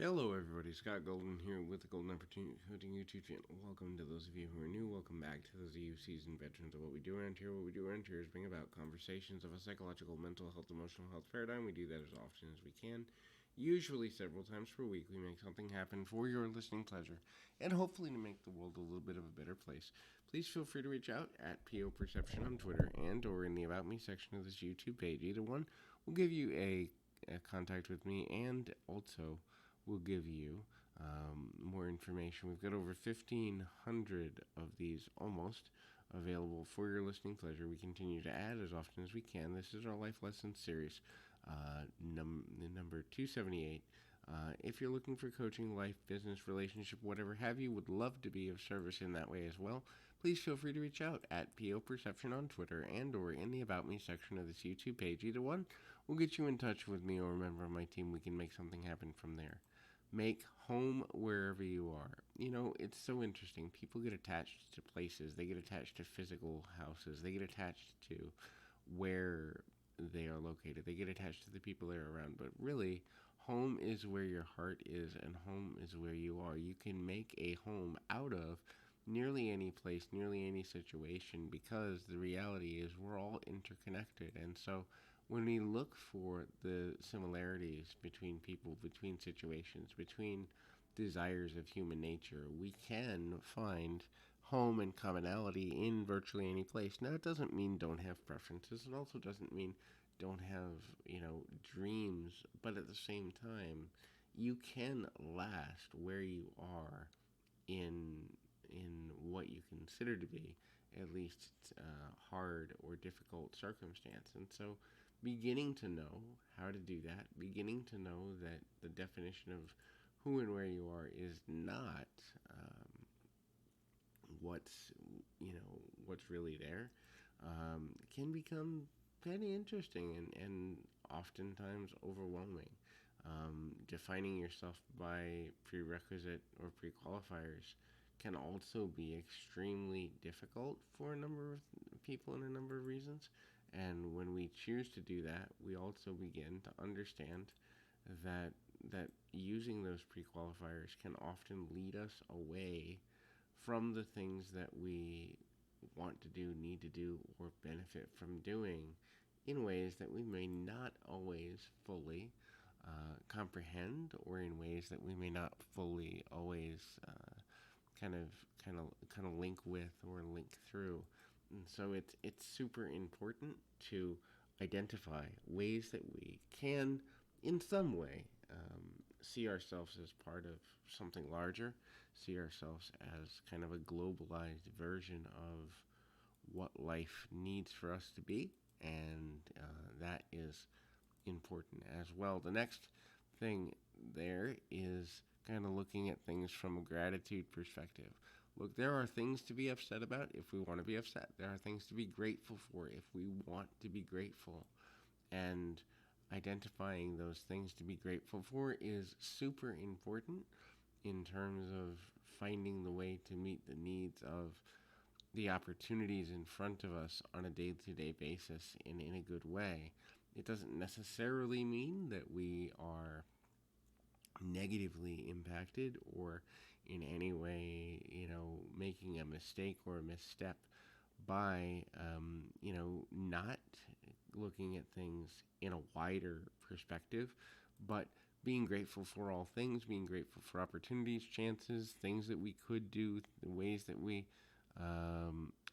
Hello, everybody. Scott Golden here with the Golden Opportunity Coaching YouTube channel. Welcome to those of you who are new. Welcome back to those of you seasoned veterans of what we do around here. What we do around here is bring about conversations of a psychological, mental health, emotional health paradigm. We do that as often as we can, usually several times per week. We make something happen for your listening pleasure and hopefully to make the world a little bit of a better place. Please feel free to reach out at PO Perception on Twitter and or in the About Me section of this YouTube page. Either one will give you a contact with me and also will give you more information. We've got over 1,500 of these almost available for your listening pleasure. We continue to add as often as we can. This is our Life Lessons series, number 278. If you're looking for coaching, life, business, relationship, whatever have you, would love to be of service in that way as well. Please feel free to reach out at PO Perception on Twitter and or in the About Me section of this YouTube page. Either one will get you in touch with me or a member of my team. We can make something happen from there. Make home wherever you are. You know, it's so interesting. People get attached to places. They get attached to physical houses. They get attached to where they are located. They get attached to the people they're around. But really, home is where your heart is, and home is where you are. You can make a home out of nearly any place, nearly any situation, because the reality is we're all interconnected. And so when we look for the similarities between people, between situations, between desires of human nature, we can find home and commonality in virtually any place. Now, it doesn't mean don't have preferences. It also doesn't mean don't have, dreams. But at the same time, you can last where you are in what you consider to be at least hard or difficult circumstance. And so beginning to know how to do that, beginning to know that the definition of who and where you are is not what's what's really there, can become kind of interesting and oftentimes overwhelming. Defining yourself by prerequisite or pre-qualifiers can also be extremely difficult for a number of people and a number of reasons. And when we choose to do that, we also begin to understand that using those pre-qualifiers can often lead us away from the things that we want to do, need to do, or benefit from doing in ways that we may not always fully comprehend, or in ways that we may not fully always kind of link with or link through. And so it's super important to identify ways that we can, in some way, see ourselves as part of something larger, see ourselves as kind of a globalized version of what life needs for us to be, and that is important as well. The next thing there is kind of looking at things from a gratitude perspective. Look, there are things to be upset about if we want to be upset. There are things to be grateful for if we want to be grateful. And identifying those things to be grateful for is super important in terms of finding the way to meet the needs of the opportunities in front of us on a day-to-day basis in a good way. It doesn't necessarily mean that we are negatively impacted or in any way, making a mistake or a misstep by, not looking at things in a wider perspective, but being grateful for all things, being grateful for opportunities, chances, things that we could do, the ways that we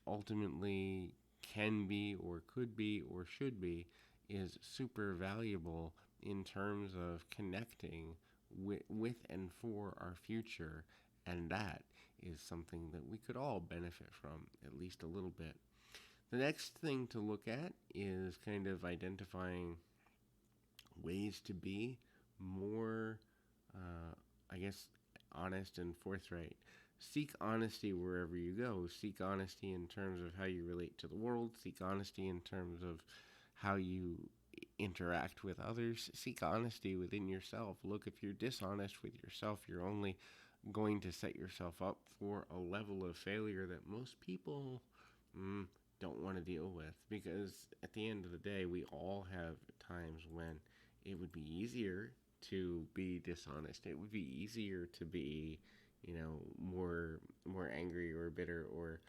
ultimately can be or could be or should be, is super valuable in terms of connecting with and for our future. And that is something that we could all benefit from, at least a little bit. The next thing to look at is kind of identifying ways to be more, honest and forthright. Seek honesty wherever you go. Seek honesty in terms of how you relate to the world. Seek honesty in terms of how you interact with others. Seek honesty within yourself. Look, if you're dishonest with yourself, you're only going to set yourself up for a level of failure that most people don't want to deal with. Because at the end of the day, we all have times when it would be easier to be dishonest. It would be easier to be, more angry or bitter or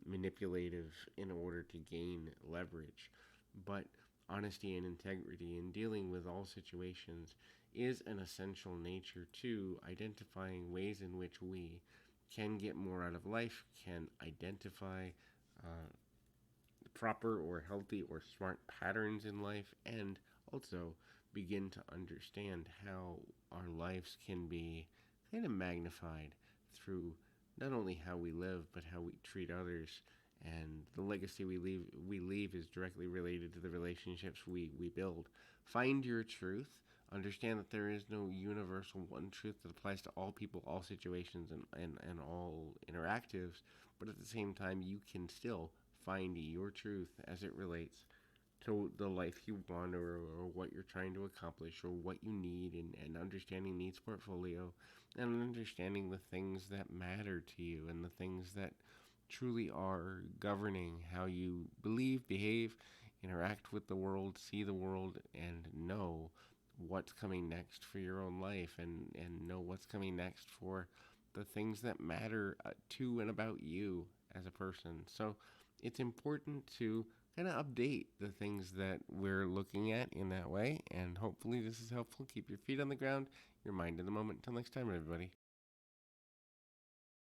manipulative in order to gain leverage. But honesty and integrity in dealing with all situations is an essential nature to identifying ways in which we can get more out of life, can identify uh, proper or healthy or smart patterns in life, and also begin to understand how our lives can be kind of magnified through not only how we live but how we treat others. And the legacy we leave is directly related to the relationships we build. Find your truth. Understand that there is no universal one truth that applies to all people, all situations, and all interactives. But at the same time, you can still find your truth as it relates to the life you want, or what you're trying to accomplish, or what you need, and understanding needs portfolio, and understanding the things that matter to you and the things that truly are governing how you believe, behave, interact with the world, see the world, and know what's coming next for your own life, and know what's coming next for the things that matter to and about you as a person. So it's important to kind of update the things that we're looking at in that way, and hopefully this is helpful. Keep your feet on the ground, your mind in the moment. Until next time, everybody.